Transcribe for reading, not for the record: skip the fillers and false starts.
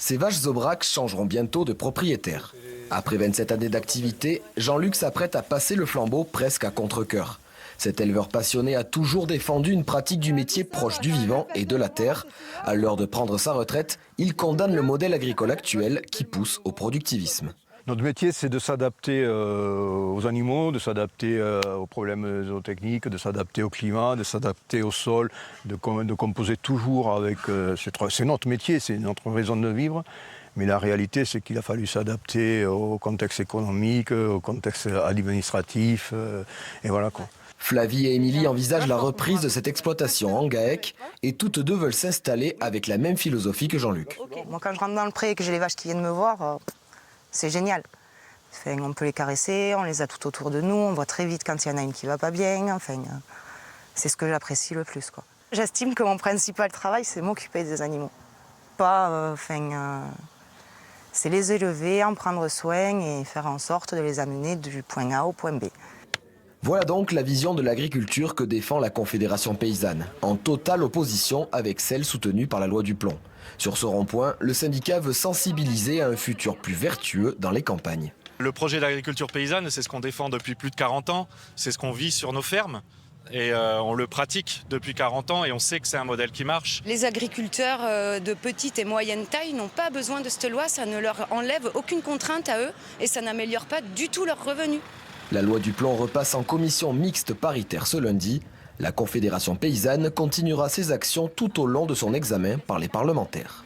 Ces vaches Aubrac changeront bientôt de propriétaire. Après 27 années d'activité, Jean-Luc s'apprête à passer le flambeau presque à contre-cœur. Cet éleveur passionné a toujours défendu une pratique du métier proche du vivant et de la terre. À l'heure de prendre sa retraite, il condamne le modèle agricole actuel qui pousse au productivisme. Notre métier, c'est de s'adapter aux animaux, de s'adapter aux problèmes zootechniques, de s'adapter au climat, de s'adapter au sol, de composer toujours avec... c'est notre métier, c'est notre raison de vivre. Mais la réalité, c'est qu'il a fallu s'adapter au contexte économique, au contexte administratif, et voilà quoi. Flavie et Émilie envisagent la reprise de cette exploitation en GAEC et toutes deux veulent s'installer avec la même philosophie que Jean-Luc. Moi, quand je rentre dans le pré et que j'ai les vaches qui viennent me voir, c'est génial. Enfin, on peut les caresser, on les a tout autour de nous, on voit très vite quand il y en a une qui va pas bien. Enfin, c'est ce que j'apprécie le plus, quoi. J'estime que mon principal travail, c'est m'occuper des animaux. C'est les élever, en prendre soin et faire en sorte de les amener du point A au point B. Voilà donc la vision de l'agriculture que défend la Confédération paysanne, en totale opposition avec celle soutenue par la loi du plomb. Sur ce rond-point, le syndicat veut sensibiliser à un futur plus vertueux dans les campagnes. Le projet d'agriculture paysanne, c'est ce qu'on défend depuis plus de 40 ans, c'est ce qu'on vit sur nos fermes. Et on le pratique depuis 40 ans et on sait que c'est un modèle qui marche. Les agriculteurs de petite et moyenne taille n'ont pas besoin de cette loi, ça ne leur enlève aucune contrainte à eux et ça n'améliore pas du tout leurs revenus. La loi du plomb repasse en commission mixte paritaire ce lundi. La Confédération paysanne continuera ses actions tout au long de son examen par les parlementaires.